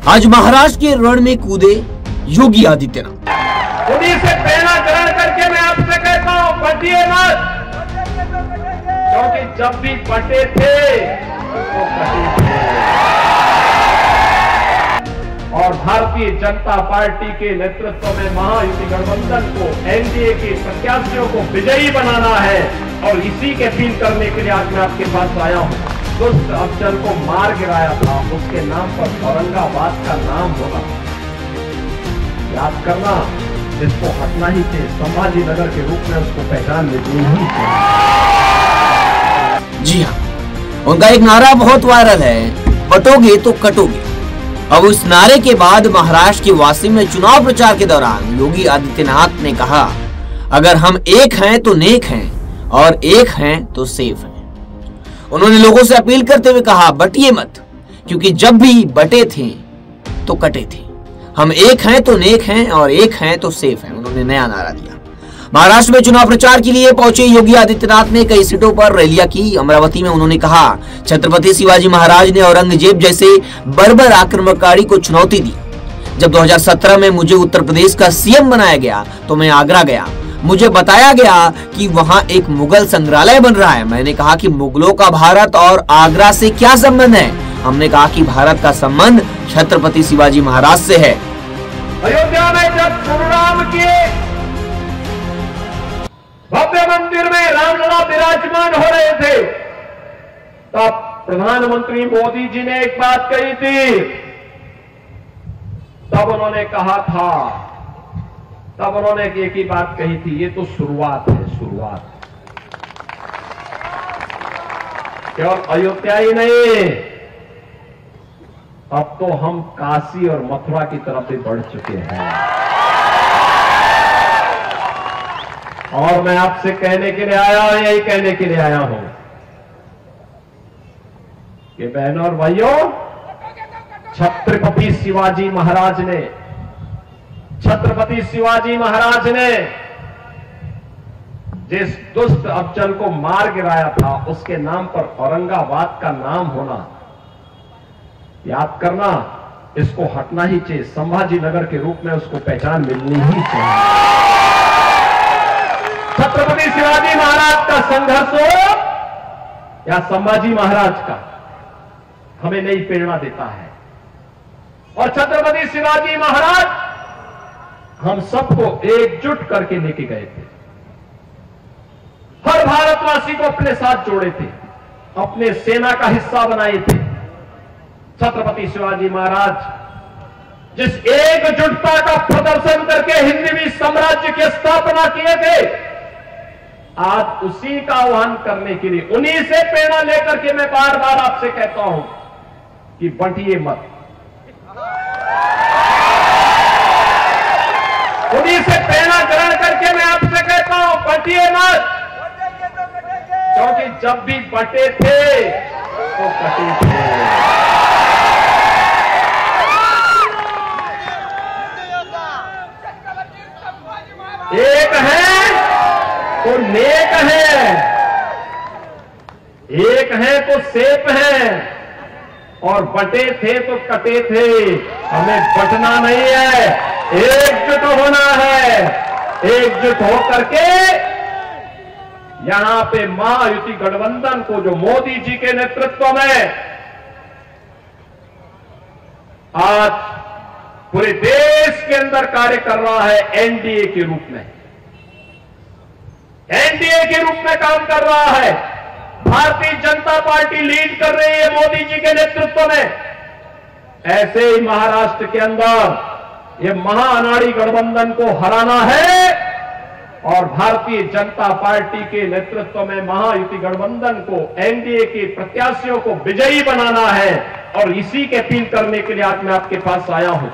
आज महाराष्ट्र के रण में कूदे योगी आदित्यनाथ। उन्हीं से प्रेरणा ग्रहण करके मैं आपसे कहता हूं, बटिए मत, क्योंकि जब भी बटे थे तो कटे थे। और भारतीय जनता पार्टी के नेतृत्व में महायुति गठबंधन को, एनडीए के प्रत्याशियों को विजयी बनाना है और इसी के अपील करने के लिए आज मैं आपके पास आया हूं। दुष्ट अफजल को मार गिराया था, उसके नाम पर औरंगाबाद का नाम होगा, याद करना, इसको हटना ही चाहिए। संभाजी नगर के रूप में उसको पहचान मिलनी ही चाहिए। जी हाँ, उनका एक नारा बहुत वायरल है, बटोगे तो कटोगे। अब उस नारे के बाद महाराष्ट्र की वासी में चुनाव प्रचार के दौरान योगी आदित्यनाथ ने कहा, अगर हम एक हैं तो नेक हैं और एक हैं तो सेफ हैं। उन्होंने लोगों से अपील करते हुए कहा, बटिए मत, क्योंकि जब भी बटे थे तो कटे थे। हम एक हैं तो नेक हैं और एक हैं तो सेफ हैं। उन्होंने नया नारा दिया। महाराष्ट्र में चुनाव प्रचार के लिए पहुंचे योगी आदित्यनाथ ने कई सीटों पर रैलियां की। अमरावती में उन्होंने कहा, छत्रपति शिवाजी महाराज ने औरंगजेब जैसे बर्बर आक्रमणकारी को चुनौती दी। जब 2017 में मुझे उत्तर प्रदेश का सीएम बनाया गया तो मैं आगरा गया। मुझे बताया गया कि वहां एक मुगल संग्रहालय बन रहा है। मैंने कहा कि मुगलों का भारत और आगरा से क्या संबंध है? हमने कहा कि भारत का संबंध छत्रपति शिवाजी महाराज से है। अयोध्या में जब श्रीराम के भव्य मंदिर में रामलला विराजमान हो रहे थे, तब प्रधानमंत्री मोदी जी ने एक बात कही थी। तब उन्होंने कहा था, तब उन्होंने एक ही बात कही थी, ये तो शुरुआत है, शुरुआत। केवल अयोध्या ही नहीं, अब तो हम काशी और मथुरा की तरफ भी बढ़ चुके हैं। और मैं आपसे कहने के लिए आया हूं, यही कहने के लिए आया हूं कि बहनों और भाइयों, छत्रपति शिवाजी महाराज ने, छत्रपति शिवाजी महाराज ने जिस दुष्ट अफजल को मार गिराया था, उसके नाम पर औरंगाबाद का नाम होना, याद करना, इसको हटना ही चाहिए। संभाजी नगर के रूप में उसको पहचान मिलनी ही चाहिए। छत्रपति शिवाजी महाराज का संघर्ष हो या संभाजी महाराज का, हमें नई प्रेरणा देता है। और छत्रपति शिवाजी महाराज हम सबको एकजुट करके लेके गए थे। हर भारतवासी को अपने साथ जोड़े थे, अपने सेना का हिस्सा बनाए थे। छत्रपति शिवाजी महाराज जिस एकजुटता का प्रदर्शन करके हिंदवी साम्राज्य की स्थापना किए थे, आज उसी का आह्वान करने के लिए, उन्हीं से प्रेरणा लेकर के मैं बार बार आपसे कहता हूं कि बंटिए मत। उन्हीं से प्रेरणा ग्रहण करके मैं आपसे कहता हूं, बंटिए मत, क्योंकि जब भी बटे थे तो कटे थे। एक है तो नेक है, एक है तो सेफ है, और बटे थे तो कटे थे। हमें बटना नहीं है, एकजुट होना है। एकजुट होकर के यहां पे महायुति गठबंधन को, जो मोदी जी के नेतृत्व में आज पूरे देश के अंदर कार्य कर रहा है, एनडीए के रूप में, एनडीए के रूप में काम कर रहा है। भारतीय जनता पार्टी लीड कर रही है मोदी जी के नेतृत्व में। ऐसे ही महाराष्ट्र के अंदर ये महाअनाड़ी गठबंधन को हराना है और भारतीय जनता पार्टी के नेतृत्व में महायुति गठबंधन को, एनडीए के प्रत्याशियों को विजयी बनाना है और इसी के अपील करने के लिए आज मैं आपके पास आया हूं।